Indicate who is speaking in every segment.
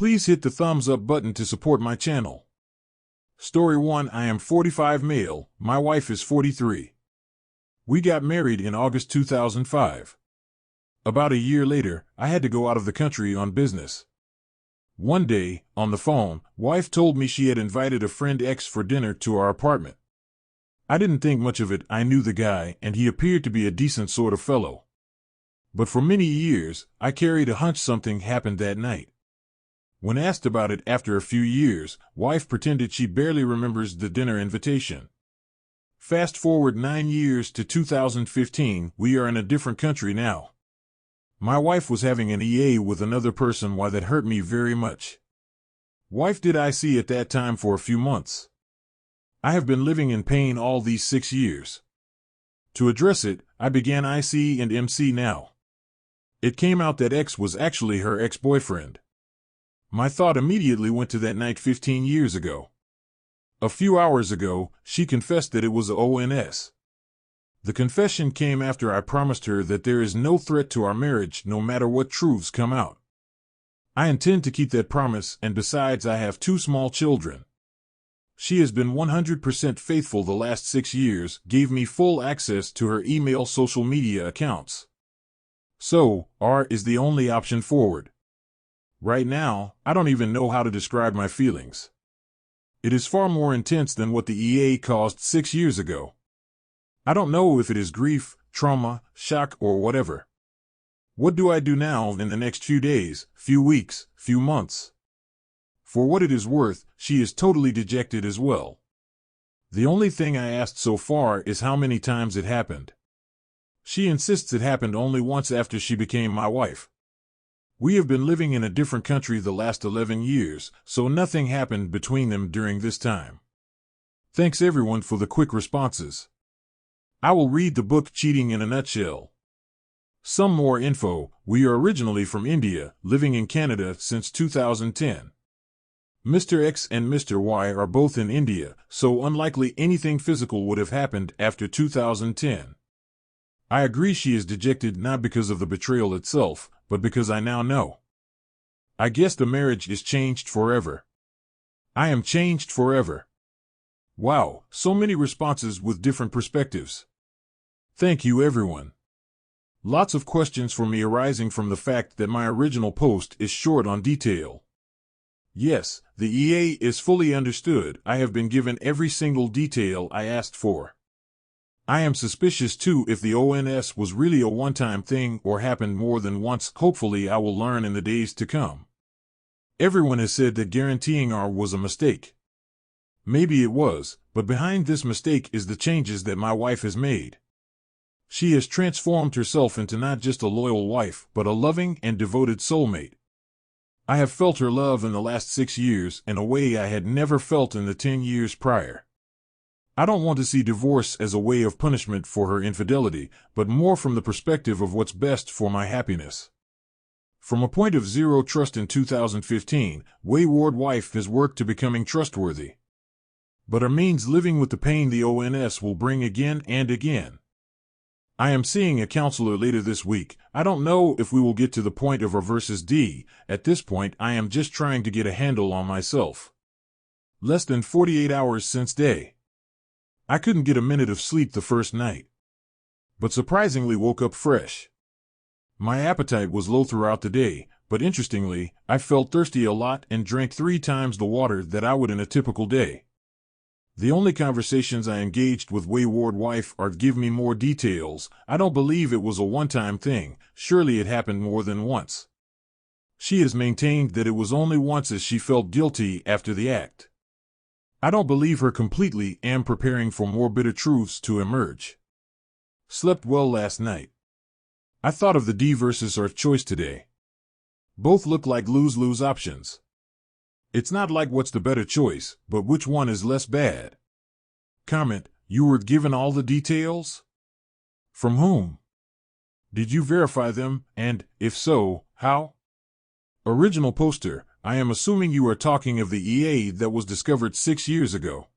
Speaker 1: Please hit the thumbs up button to support my channel. Story 1. I am 45 male, my wife is 43. We got married in August 2005. About a year later, I had to go out of the country on business. One day, on the phone, wife told me she had invited a friend X for dinner to our apartment. I didn't think much of it. I knew the guy, and he appeared to be a decent sort of fellow. But for many years, I carried a hunch something happened that night. When asked about it after a few years, wife pretended she barely remembers the dinner invitation. Fast forward 9 years to 2015, we are in a different country now. My wife was having an EA with another person. Why that hurt me very much. Wife did I see at that time for a few months. I have been living in pain all these 6 years. To address it, I began IC and MC now. It came out that X was actually her ex-boyfriend. My thought immediately went to that night 15 years ago. A few hours ago, she confessed that it was a ONS. The confession came after I promised her that there is no threat to our marriage no matter what truths come out. I intend to keep that promise, and besides I have 2 small children. She has been 100% faithful the last 6 years, gave me full access to her email social media accounts. So, R is the only option forward. Right now, I don't even know how to describe my feelings. It is far more intense than what the EA caused 6 years ago. I don't know if it is grief, trauma, shock, or whatever. What do I do now in the next few days, few weeks, few months? For what it is worth, she is totally dejected as well. The only thing I asked so far is how many times it happened. She insists it happened only once after she became my wife. We have been living in a different country the last 11 years, so nothing happened between them during this time. Thanks everyone for the quick responses. I will read the book Cheating in a Nutshell. Some more info. We are originally from India, living in Canada since 2010. Mr. X and Mr. Y are both in India, so unlikely anything physical would have happened after 2010. I agree she is dejected not because of the betrayal itself, but because I now know. I guess the marriage is changed forever. I am changed forever. Wow, so many responses with different perspectives. Thank you everyone. Lots of questions for me arising from the fact that my original post is short on detail. Yes, the EA is fully understood. I have been given every single detail I asked for. I am suspicious too if the ONS was really a one-time thing or happened more than once. Hopefully I will learn in the days to come. Everyone has said that guaranteeing R was a mistake. Maybe it was, but behind this mistake is the changes that my wife has made. She has transformed herself into not just a loyal wife, but a loving and devoted soulmate. I have felt her love in the last 6 years in a way I had never felt in the 10 years prior. I don't want to see divorce as a way of punishment for her infidelity, but more from the perspective of what's best for my happiness. From a point of zero trust in 2015, wayward wife has worked to becoming trustworthy. But her means living with the pain the ONS will bring again and again. I am seeing a counselor later this week. I don't know if we will get to the point of R versus D. At this point, I am just trying to get a handle on myself. Less than 48 hours since day. I couldn't get a minute of sleep the first night. But surprisingly woke up fresh. My appetite was low throughout the day, but interestingly, I felt thirsty a lot and drank 3 times the water that I would in a typical day. The only conversations I engaged with wayward wife are give me more details. I don't believe it was a one-time thing. Surely it happened more than once. She has maintained that it was only once as she felt guilty after the act. I don't believe her completely. Am preparing for more bitter truths to emerge. Slept well last night. I thought of the D versus R choice today. Both look like lose-lose options. It's not like what's the better choice, but which one is less bad. Comment: you were given all the details? From whom? Did you verify them, and, if so, how? Original poster: I am assuming you are talking of the EA that was discovered 6 years ago.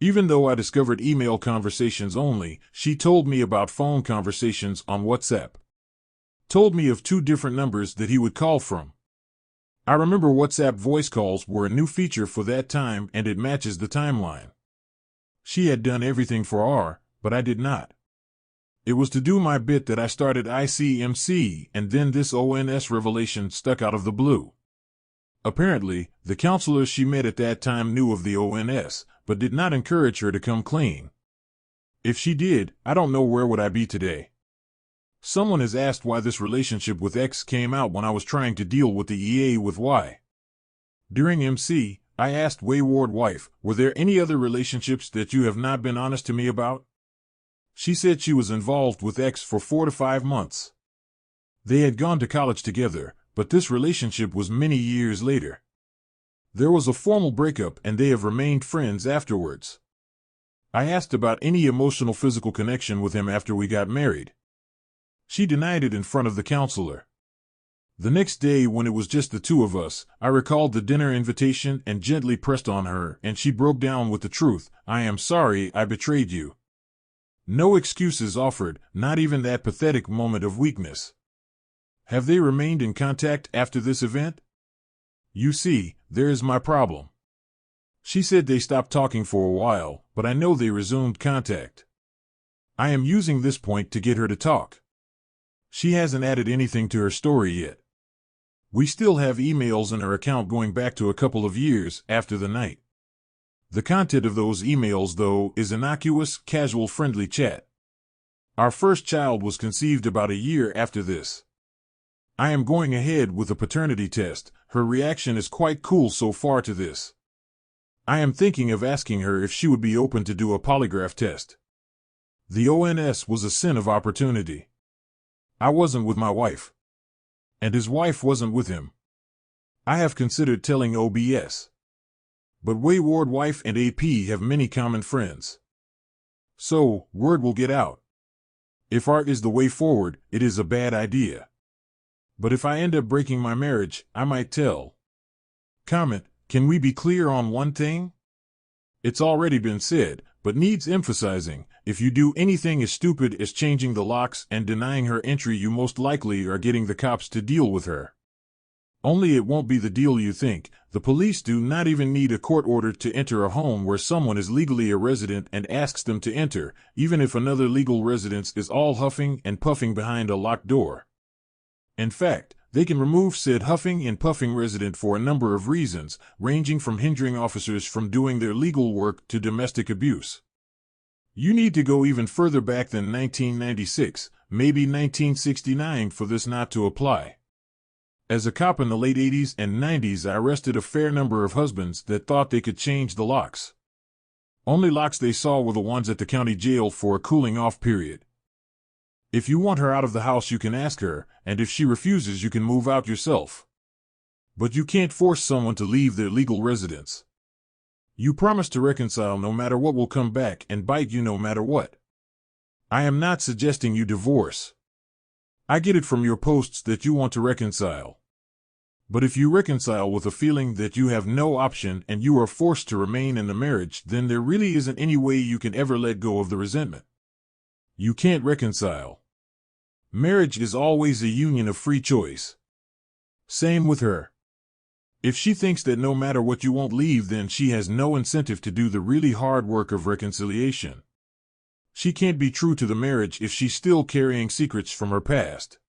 Speaker 1: Even though I discovered email conversations only, she told me about phone conversations on WhatsApp. Told me of 2 different numbers that he would call from. I remember WhatsApp voice calls were a new feature for that time and it matches the timeline. She had done everything for R, but I did not. It was to do my bit that I started ICMC, and then this ONS revelation stuck out of the blue. Apparently, the counselors she met at that time knew of the ONS, but did not encourage her to come clean. If she did, I don't know where would I be today. Someone has asked why this relationship with X came out when I was trying to deal with the EA with Y. During MC, I asked Wayward Wife, were there any other relationships that you have not been honest to me about? She said she was involved with X for 4 to 5 months. They had gone to college together, but this relationship was many years later. There was a formal breakup and they have remained friends afterwards. I asked about any emotional physical connection with him after we got married. She denied it in front of the counselor. The next day, when it was just the two of us, I recalled the dinner invitation and gently pressed on her, and she broke down with the truth. I am sorry I betrayed you. No excuses offered, not even that pathetic moment of weakness. Have they remained in contact after this event? You see, there is my problem. She said they stopped talking for a while, but I know they resumed contact. I am using this point to get her to talk. She hasn't added anything to her story yet. We still have emails in her account going back to a couple of years after the night. The content of those emails, though, is innocuous, casual, friendly chat. Our first child was conceived about a year after this. I am going ahead with a paternity test. Her reaction is quite cool so far to this. I am thinking of asking her if she would be open to do a polygraph test. The ONS was a sin of opportunity. I wasn't with my wife. And his wife wasn't with him. I have considered telling OBS. But Wayward Wife and AP have many common friends. So, word will get out. If art is the way forward, it is a bad idea. But if I end up breaking my marriage, I might tell. Comment, can we be clear on one thing? It's already been said, but needs emphasizing. If you do anything as stupid as changing the locks and denying her entry, you most likely are getting the cops to deal with her. Only it won't be the deal you think. The police do not even need a court order to enter a home where someone is legally a resident and asks them to enter, even if another legal residence is all huffing and puffing behind a locked door. In fact, they can remove said huffing and puffing resident for a number of reasons, ranging from hindering officers from doing their legal work to domestic abuse. You need to go even further back than 1996, maybe 1969, for this not to apply. As a cop in the late 80s and 90s, I arrested a fair number of husbands that thought they could change the locks. Only locks they saw were the ones at the county jail for a cooling-off period. If you want her out of the house, you can ask her, and if she refuses, you can move out yourself. But you can't force someone to leave their legal residence. You promise to reconcile no matter what will come back and bite you no matter what. I am not suggesting you divorce. I get it from your posts that you want to reconcile. But if you reconcile with a feeling that you have no option and you are forced to remain in the marriage, then there really isn't any way you can ever let go of the resentment. You can't reconcile. Marriage is always a union of free choice. Same with her. If she thinks that no matter what you won't leave, then she has no incentive to do the really hard work of reconciliation. She can't be true to the marriage if she's still carrying secrets from her past.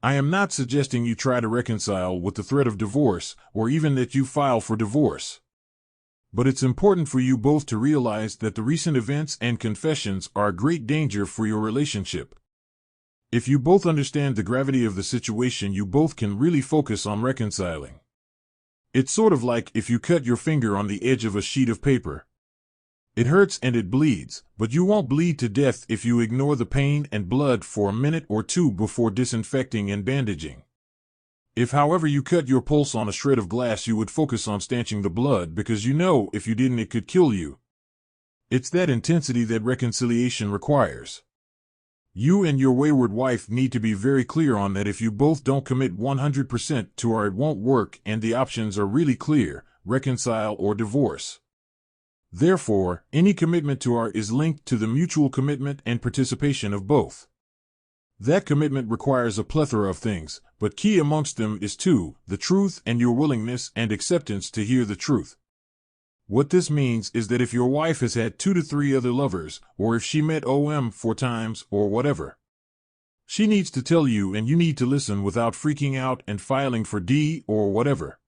Speaker 1: I am not suggesting you try to reconcile with the threat of divorce, or even that you file for divorce. But it's important for you both to realize that the recent events and confessions are a great danger for your relationship. If you both understand the gravity of the situation, you both can really focus on reconciling. It's sort of like if you cut your finger on the edge of a sheet of paper. It hurts and it bleeds, but you won't bleed to death if you ignore the pain and blood for a minute or two before disinfecting and bandaging. If, however, you cut your pulse on a shred of glass, you would focus on stanching the blood because you know if you didn't, it could kill you. It's that intensity that reconciliation requires. You and your wayward wife need to be very clear on that. If you both don't commit 100% to her, it won't work, and the options are really clear: reconcile or divorce. Therefore, any commitment to her is linked to the mutual commitment and participation of both. That commitment requires a plethora of things, but key amongst them is two, the truth and your willingness and acceptance to hear the truth. What this means is that if your wife has had 2 to 3 other lovers, or if she met OM 4 times, or whatever, she needs to tell you and you need to listen without freaking out and filing for D or whatever.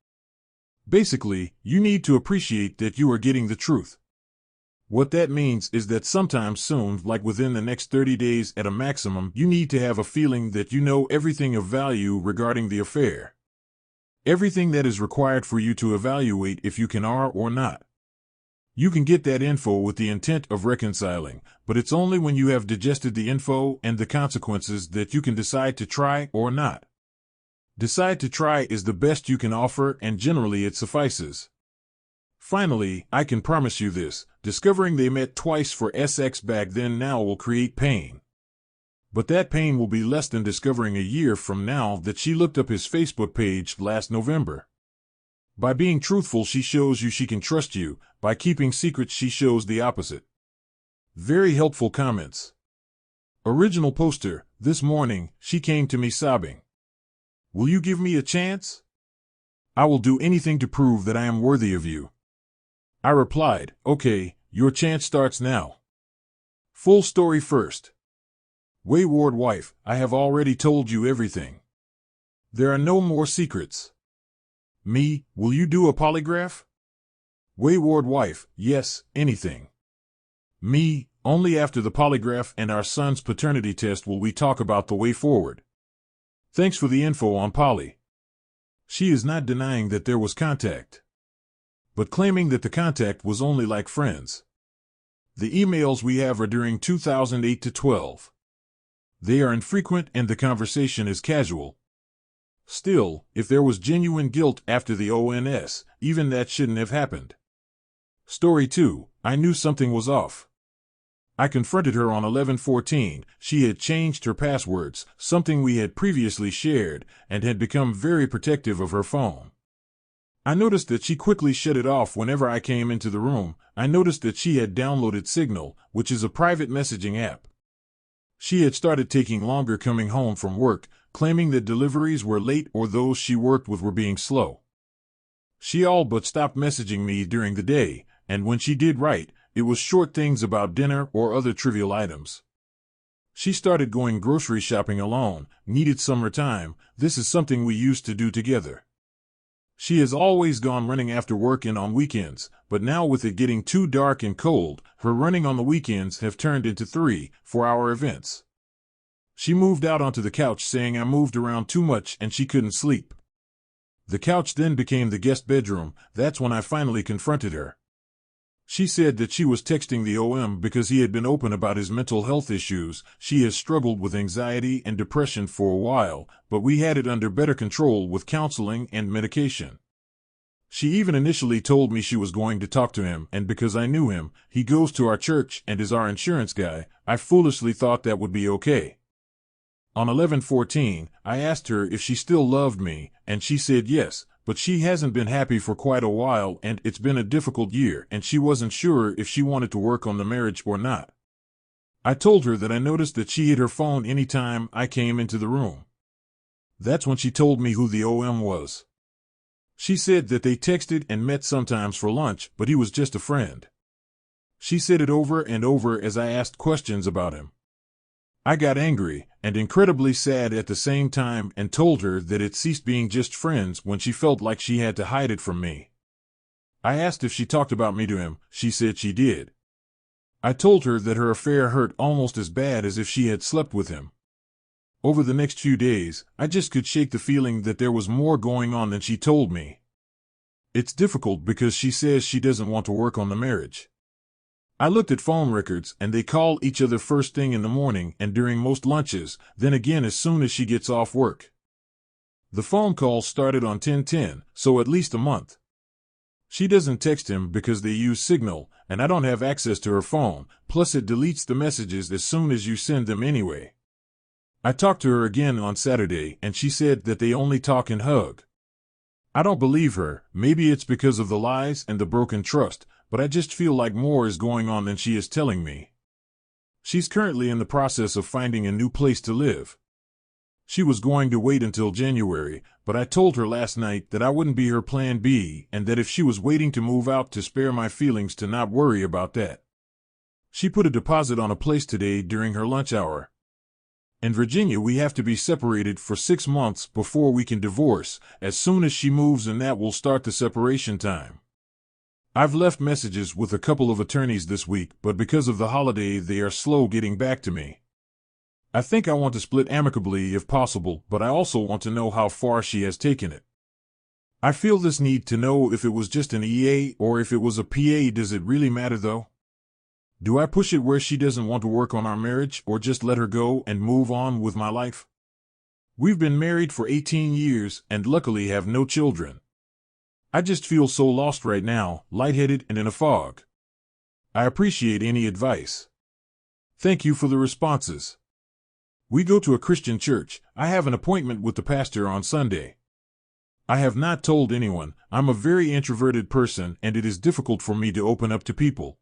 Speaker 1: Basically, you need to appreciate that you are getting the truth. What that means is that sometime soon, like within the next 30 days at a maximum, you need to have a feeling that you know everything of value regarding the affair. Everything that is required for you to evaluate if you can or not. You can get that info with the intent of reconciling, but it's only when you have digested the info and the consequences that you can decide to try or not. Decide to try is the best you can offer, and generally it suffices. Finally, I can promise you this, discovering they met twice for SX back then now will create pain. But that pain will be less than discovering a year from now that she looked up his Facebook page last November. By being truthful, she shows you she can trust you. By keeping secrets, she shows the opposite. Very helpful comments. Original poster, this morning, she came to me sobbing. Will you give me a chance? I will do anything to prove that I am worthy of you. I replied, okay, your chance starts now. Full story first. Wayward wife, I have already told you everything. There are no more secrets. Me, will you do a polygraph? Wayward wife, yes, anything. Me, only after the polygraph and our son's paternity test will we talk about the way forward. Thanks for the info on Polly. She is not denying that there was contact, but claiming that the contact was only like friends. The emails we have are during 2008 to 12. They are infrequent and the conversation is casual. Still, if there was genuine guilt after the ONS, even that shouldn't have happened. Story 2, I knew something was off. I confronted her on 11/14. She had changed her passwords, something we had previously shared, and had become very protective of her phone. I noticed that she quickly shut it off whenever I came into the room. I noticed that she had downloaded Signal, which is a private messaging app. She had started taking longer coming home from work, claiming that deliveries were late or those she worked with were being slow. She all but stopped messaging me during the day, and when she did write, it was short things about dinner or other trivial items. She started going grocery shopping alone, needed summer time. This is something we used to do together. She has always gone running after work and on weekends, but now with it getting too dark and cold, her running on the weekends have turned into 3-4 hour events. She moved out onto the couch saying I moved around too much and she couldn't sleep. The couch then became the guest bedroom. That's when I finally confronted her. She said that she was texting the OM because he had been open about his mental health issues. She has struggled with anxiety and depression for a while, but we had it under better control with counseling and medication. She even initially told me she was going to talk to him, and because I knew him, he goes to our church and is our insurance guy, I foolishly thought that would be okay. On 11/14, I asked her if she still loved me, and she said yes, but she hasn't been happy for quite a while and it's been a difficult year and she wasn't sure if she wanted to work on the marriage or not. I told her that I noticed that she hid her phone anytime I came into the room. That's when she told me who the OM was. She said that they texted and met sometimes for lunch, but he was just a friend. She said it over and over as I asked questions about him. I got angry and incredibly sad at the same time and told her that it ceased being just friends when she felt like she had to hide it from me. I asked if she talked about me to him. She said she did. I told her that her affair hurt almost as bad as if she had slept with him. Over the next few days, I just could shake the feeling that there was more going on than she told me. It's difficult because she says she doesn't want to work on the marriage. I looked at phone records and they call each other first thing in the morning and during most lunches, then again as soon as she gets off work. The phone calls started on 10/10, so at least a month. She doesn't text him because they use Signal, and I don't have access to her phone, plus it deletes the messages as soon as you send them anyway. I talked to her again on Saturday and she said that they only talk and hug. I don't believe her. Maybe it's because of the lies and the broken trust, but I just feel like more is going on than she is telling me. She's currently in the process of finding a new place to live. She was going to wait until January, but I told her last night that I wouldn't be her plan B and that if she was waiting to move out to spare my feelings to not worry about that. She put a deposit on a place today during her lunch hour. In Virginia, we have to be separated for 6 months before we can divorce. As soon as she moves, and that will start the separation time. I've left messages with a couple of attorneys this week, but because of the holiday, they are slow getting back to me. I think I want to split amicably if possible, but I also want to know how far she has taken it. I feel this need to know if it was just an EA or if it was a PA. Does it really matter though? Do I push it where she doesn't want to work on our marriage, or just let her go and move on with my life? We've been married for 18 years and luckily have no children. I just feel so lost right now, lightheaded and in a fog. I appreciate any advice. Thank you for the responses. We go to a Christian church. I have an appointment with the pastor on Sunday. I have not told anyone. I'm a very introverted person and it is difficult for me to open up to people.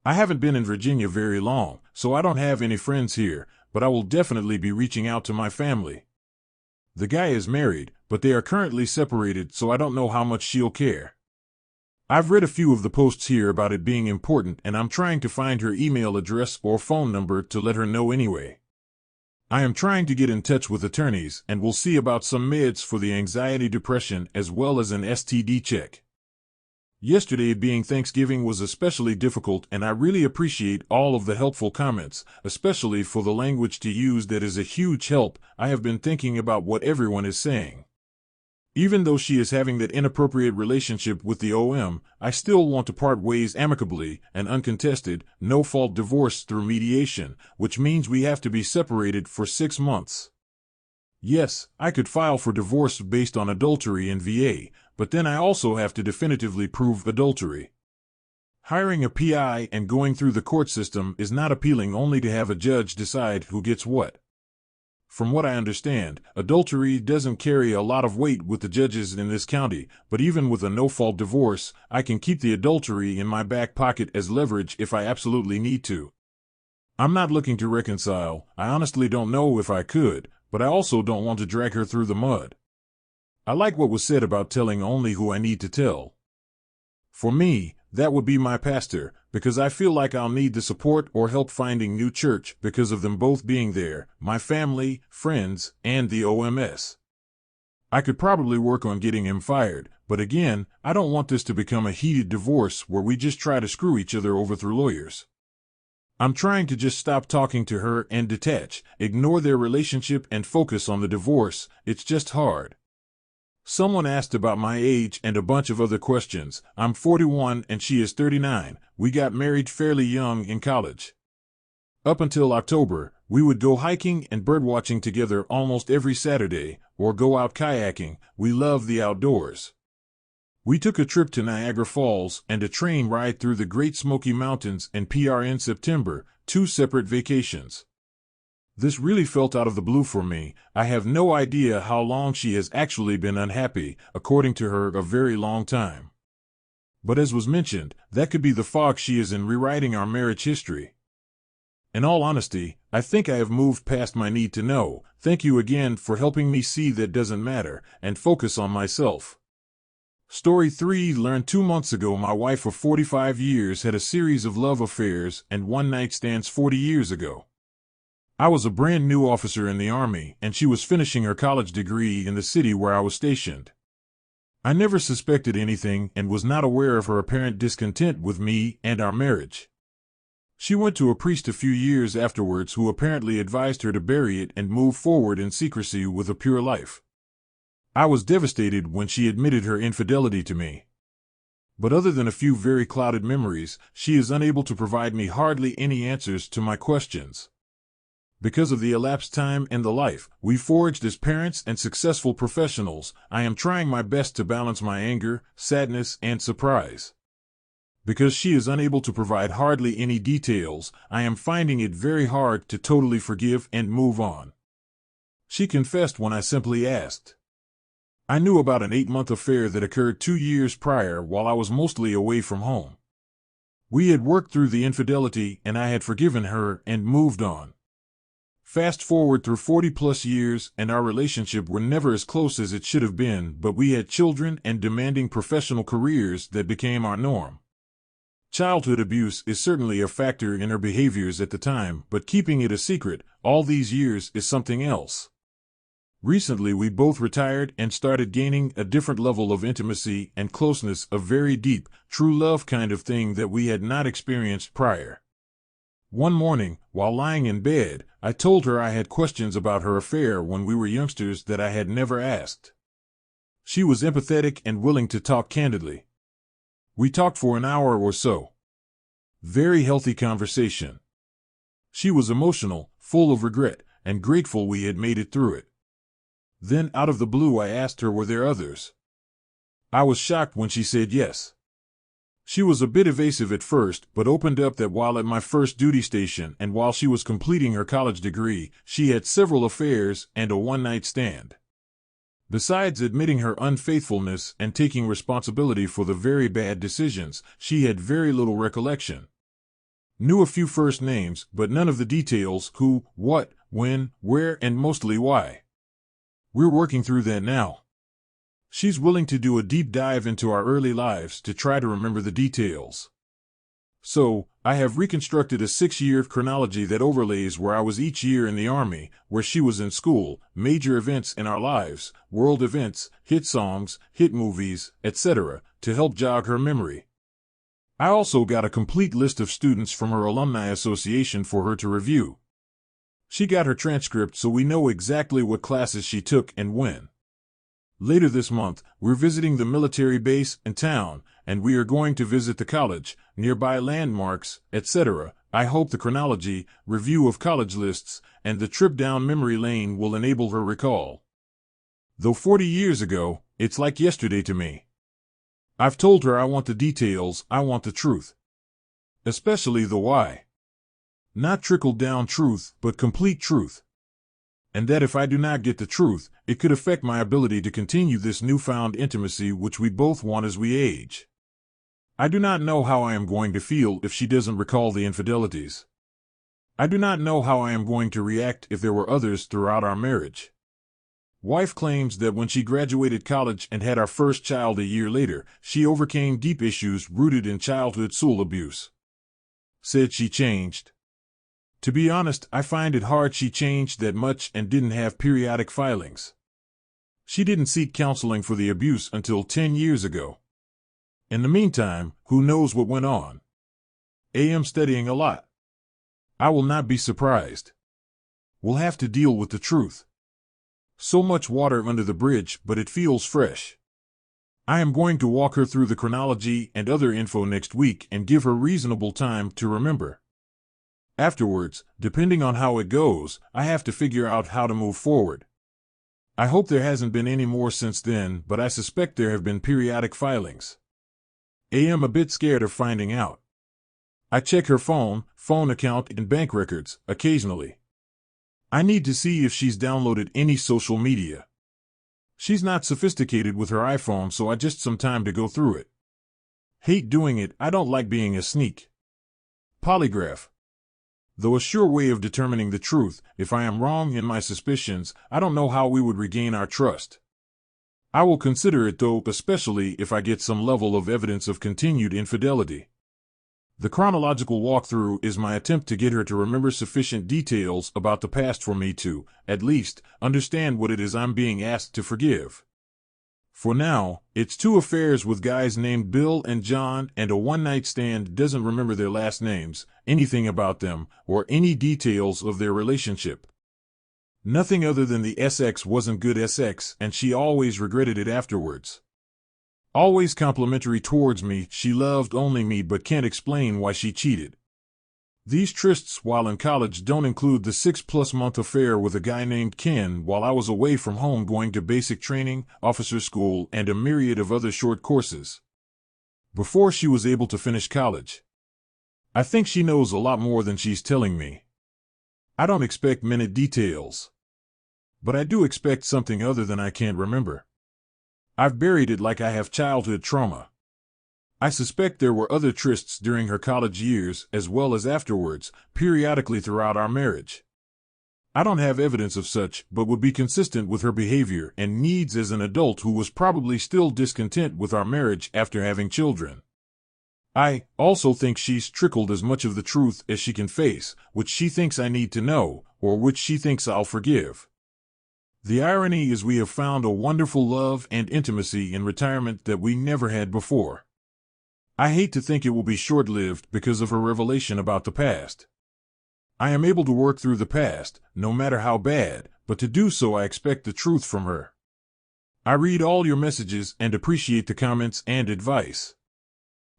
Speaker 1: I haven't been in Virginia very long, so I don't have any friends here, but I will definitely be reaching out to my family. The guy is married, but they are currently separated, so I don't know how much she'll care. I've read a few of the posts here about it being important, and I'm trying to find her email address or phone number to let her know anyway. I am trying to get in touch with attorneys, and we'll see about some meds for the anxiety depression as well as an STD check. Yesterday being Thanksgiving was especially difficult, and I really appreciate all of the helpful comments, especially for the language to use that is a huge help. I have been thinking about what everyone is saying. Even though she is having that inappropriate relationship with the OM, I still want to part ways amicably, an uncontested, no-fault divorce through mediation, which means we have to be separated for 6 months. Yes, I could file for divorce based on adultery in VA, but then I also have to definitively prove adultery. Hiring a PI and going through the court system is not appealing only to have a judge decide who gets what. From what I understand, adultery doesn't carry a lot of weight with the judges in this county, but even with a no-fault divorce, I can keep the adultery in my back pocket as leverage if I absolutely need to. I'm not looking to reconcile. I honestly don't know if I could, but I also don't want to drag her through the mud. I like what was said about telling only who I need to tell. For me, that would be my pastor, because I feel like I'll need the support or help finding new church because of them both being there, my family, friends, and the OMS. I could probably work on getting him fired, but again, I don't want this to become a heated divorce where we just try to screw each other over through lawyers. I'm trying to just stop talking to her and detach, ignore their relationship and focus on the divorce. It's just hard. Someone asked about my age and a bunch of other questions. I'm 41 and she is 39. We got married fairly young in college. Up until October, we would go hiking and birdwatching together almost every Saturday, or go out kayaking. We love the outdoors. We took a trip to Niagara Falls and a train ride through the Great Smoky Mountains in PR in September, 2 separate vacations. This really felt out of the blue for me. I have no idea how long she has actually been unhappy, according to her, a very long time. But as was mentioned, that could be the fog she is in rewriting our marriage history. In all honesty, I think I have moved past my need to know. Thank you again for helping me see that doesn't matter, and focus on myself. Story 3. Learned 2 months ago my wife of 45 years had a series of love affairs and one-night stands 40 years ago. I was a brand new officer in the Army, and she was finishing her college degree in the city where I was stationed. I never suspected anything and was not aware of her apparent discontent with me and our marriage. She went to a priest a few years afterwards who apparently advised her to bury it and move forward in secrecy with a pure life. I was devastated when she admitted her infidelity to me. But other than a few very clouded memories, she is unable to provide me hardly any answers to my questions. Because of the elapsed time and the life we forged as parents and successful professionals, I am trying my best to balance my anger, sadness, and surprise. Because she is unable to provide hardly any details, I am finding it very hard to totally forgive and move on. She confessed when I simply asked. I knew about an 8-month affair that occurred 2 years prior while I was mostly away from home. We had worked through the infidelity and I had forgiven her and moved on. Fast forward through 40+ years and our relationship were never as close as it should have been, but we had children and demanding professional careers that became our norm. Childhood abuse is certainly a factor in her behaviors at the time, but keeping it a secret all these years is something else. Recently we both retired and started gaining a different level of intimacy and closeness, a very deep, true love kind of thing that we had not experienced prior. One morning, while lying in bed, I told her I had questions about her affair when we were youngsters that I had never asked. She was empathetic and willing to talk candidly. We talked for an hour or so. Very healthy conversation. She was emotional, full of regret, and grateful we had made it through it. Then, out of the blue, I asked her were there others. I was shocked when she said yes. She was a bit evasive at first, but opened up that while at my first duty station and while she was completing her college degree, she had several affairs and a one-night stand. Besides admitting her unfaithfulness and taking responsibility for the very bad decisions, she had very little recollection. Knew a few first names, but none of the details: who, what, when, where, and mostly why. We're working through that now. She's willing to do a deep dive into our early lives to try to remember the details. So, I have reconstructed a 6-year chronology that overlays where I was each year in the Army, where she was in school, major events in our lives, world events, hit songs, hit movies, etc., to help jog her memory. I also got a complete list of students from her alumni association for her to review. She got her transcript so we know exactly what classes she took and when. Later this month, we're visiting the military base and town, and we are going to visit the college, nearby landmarks, etc. I hope the chronology, review of college lists, and the trip down memory lane will enable her recall. Though 40 years ago, it's like yesterday to me. I've told her I want the details, I want the truth. Especially the why. Not trickled-down truth, but complete truth. And that if I do not get the truth, it could affect my ability to continue this newfound intimacy which we both want as we age. I do not know how I am going to feel if she doesn't recall the infidelities. I do not know how I am going to react if there were others throughout our marriage. Wife claims that when she graduated college and had our first child a year later, she overcame deep issues rooted in childhood soul abuse. Said she changed. To be honest, I find it hard she changed that much and didn't have periodic filings. She didn't seek counseling for the abuse until 10 years ago. In the meantime, who knows what went on? I'm studying a lot. I will not be surprised. We'll have to deal with the truth. So much water under the bridge, but it feels fresh. I am going to walk her through the chronology and other info next week and give her reasonable time to remember. Afterwards, depending on how it goes, I have to figure out how to move forward. I hope there hasn't been any more since then, but I suspect there have been periodic filings. I'm a bit scared of finding out. I check her phone account, and bank records occasionally. I need to see if she's downloaded any social media. She's not sophisticated with her iPhone, so I just some time to go through it. Hate doing it, I don't like being a sneak. Polygraph. Though a sure way of determining the truth, if I am wrong in my suspicions, I don't know how we would regain our trust. I will consider it though, especially if I get some level of evidence of continued infidelity. The chronological walkthrough is my attempt to get her to remember sufficient details about the past for me to, at least, understand what it is I'm being asked to forgive. For now, it's 2 affairs with guys named Bill and John and a one-night stand. Doesn't remember their last names, anything about them, or any details of their relationship. Nothing other than the SX wasn't good SX, and she always regretted it afterwards. Always complimentary towards me, she loved only me but can't explain why she cheated. These trysts while in college don't include the 6+ month affair with a guy named Ken while I was away from home going to basic training, officer school, and a myriad of other short courses. Before she was able to finish college. I think she knows a lot more than she's telling me. I don't expect minute details. But I do expect something other than I can't remember. I've buried it like I have childhood trauma. I suspect there were other trysts during her college years as well as afterwards, periodically throughout our marriage. I don't have evidence of such, but would be consistent with her behavior and needs as an adult who was probably still discontent with our marriage after having children. I also think she's trickled as much of the truth as she can face, which she thinks I need to know, or which she thinks I'll forgive. The irony is we have found a wonderful love and intimacy in retirement that we never had before. I hate to think it will be short-lived because of her revelation about the past. I am able to work through the past, no matter how bad, but to do so I expect the truth from her. I read all your messages and appreciate the comments and advice.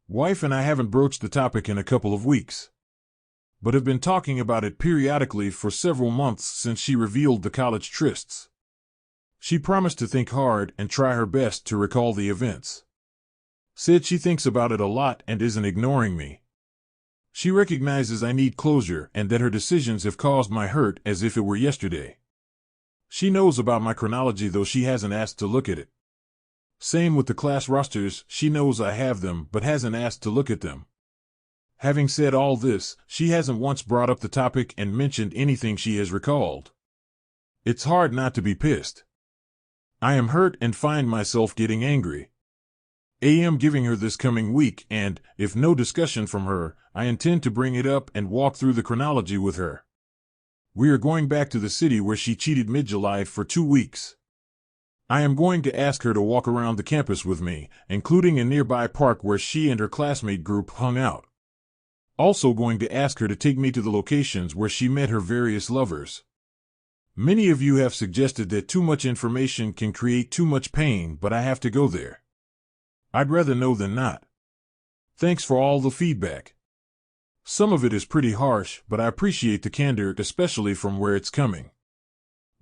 Speaker 1: Wife and I haven't broached the topic in a couple of weeks, but have been talking about it periodically for several months since she revealed the college trysts. She promised to think hard and try her best to recall the events. Said she thinks about it a lot and isn't ignoring me. She recognizes I need closure and that her decisions have caused my hurt as if it were yesterday. She knows about my chronology, though she hasn't asked to look at it. Same with the class rosters, she knows I have them but hasn't asked to look at them. Having said all this, she hasn't once brought up the topic and mentioned anything she has recalled. It's hard not to be pissed. I am hurt and find myself getting angry. I am giving her this coming week and, if no discussion from her, I intend to bring it up and walk through the chronology with her. We are going back to the city where she cheated mid-July for 2 weeks. I am going to ask her to walk around the campus with me, including a nearby park where she and her classmate group hung out. Also going to ask her to take me to the locations where she met her various lovers. Many of you have suggested that too much information can create too much pain, but I have to go there. I'd rather know than not. Thanks for all the feedback. Some of it is pretty harsh, but I appreciate the candor, especially from where it's coming.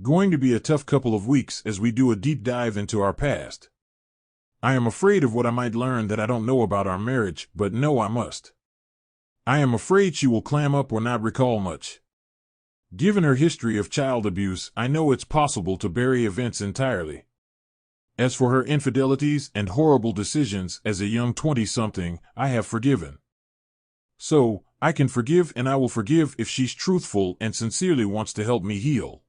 Speaker 1: Going to be a tough couple of weeks as we do a deep dive into our past. I am afraid of what I might learn that I don't know about our marriage, but know I must. I am afraid she will clam up or not recall much. Given her history of child abuse, I know it's possible to bury events entirely. As for her infidelities and horrible decisions as a young 20-something, I have forgiven. So, I can forgive and I will forgive if she's truthful and sincerely wants to help me heal.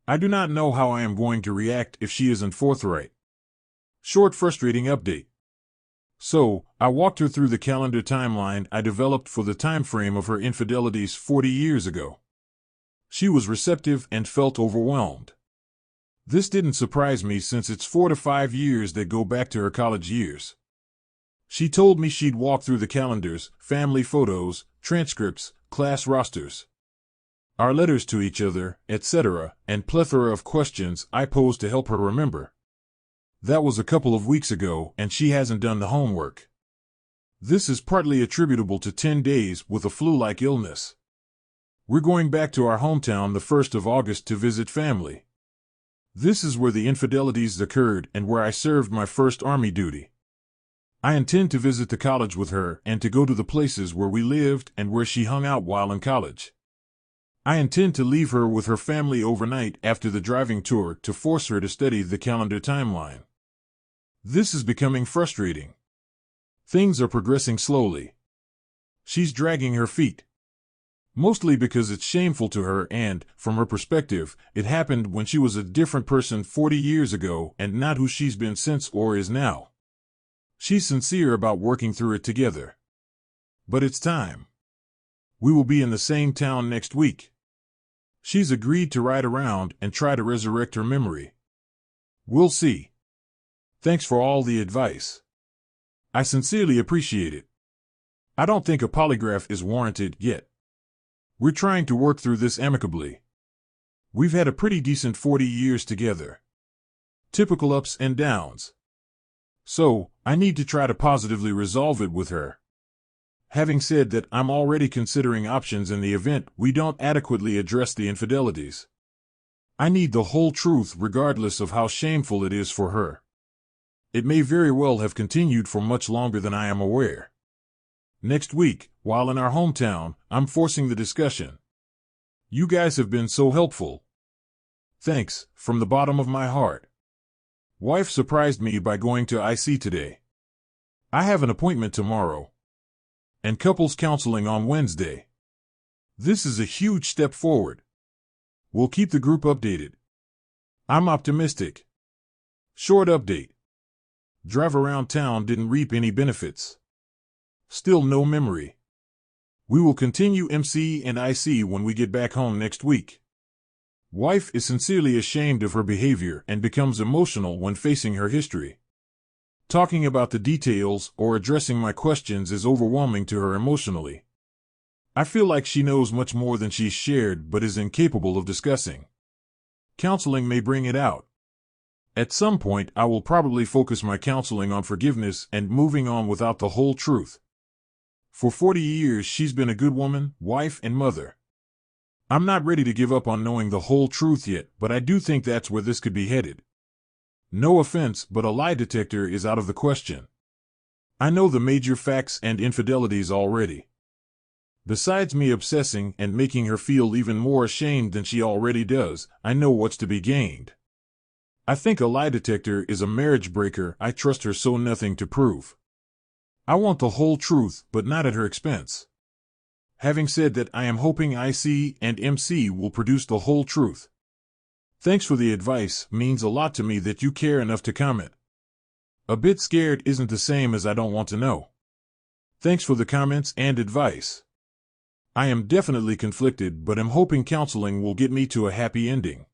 Speaker 1: I do not know how I am going to react if she isn't forthright. Short, frustrating update. So, I walked her through the calendar timeline I developed for the time frame of her infidelities 40 years ago. She was receptive and felt overwhelmed. This didn't surprise me since it's 4 to 5 years that go back to her college years. She told me she'd walk through the calendars, family photos, transcripts, class rosters, our letters to each other, etc., and plethora of questions I posed to help her remember. That was a couple of weeks ago, and she hasn't done the homework. This is partly attributable to 10 days with a flu-like illness. We're going back to our hometown the 1st of August to visit family. This is where the infidelities occurred and where I served my first Army duty. I intend to visit the college with her and to go to the places where we lived and where she hung out while in college. I intend to leave her with her family overnight after the driving tour to force her to study the calendar timeline. This is becoming frustrating. Things are progressing slowly. She's dragging her feet. Mostly because it's shameful to her and, from her perspective, it happened when she was a different person 40 years ago and not who she's been since or is now. She's sincere about working through it together. But it's time. We will be in the same town next week. She's agreed to ride around and try to resurrect her memory. We'll see. Thanks for all the advice. I sincerely appreciate it. I don't think a polygraph is warranted yet. We're trying to work through this amicably. We've had a pretty decent 40 years together. Typical ups and downs. So, I need to try to positively resolve it with her. Having said that, I'm already considering options in the event we don't adequately address the infidelities. I need the whole truth regardless of how shameful it is for her. It may very well have continued for much longer than I am aware. Next week, while in our hometown, I'm forcing the discussion. You guys have been so helpful. Thanks, from the bottom of my heart. Wife surprised me by going to IC today. I have an appointment tomorrow and couples counseling on Wednesday. This is a huge step forward. We'll keep the group updated. I'm optimistic. Short update. Drive around town didn't reap any benefits. Still no memory. We will continue MC and IC when we get back home next week. Wife is sincerely ashamed of her behavior and becomes emotional when facing her history. Talking about the details or addressing my questions is overwhelming to her emotionally. I feel like she knows much more than she's shared but is incapable of discussing. Counseling may bring it out. At some point, I will probably focus my counseling on forgiveness and moving on without the whole truth. For 40 years, she's been a good woman, wife, and mother. I'm not ready to give up on knowing the whole truth yet, but I do think that's where this could be headed. No offense, but a lie detector is out of the question. I know the major facts and infidelities already. Besides me obsessing and making her feel even more ashamed than she already does, I know what's to be gained. I think a lie detector is a marriage breaker. I trust her so nothing to prove. I want the whole truth, but not at her expense. Having said that, I am hoping IC and MC will produce the whole truth. Thanks for the advice, means a lot to me that you care enough to comment. A bit scared isn't the same as I don't want to know. Thanks for the comments and advice. I am definitely conflicted, but am hoping counseling will get me to a happy ending.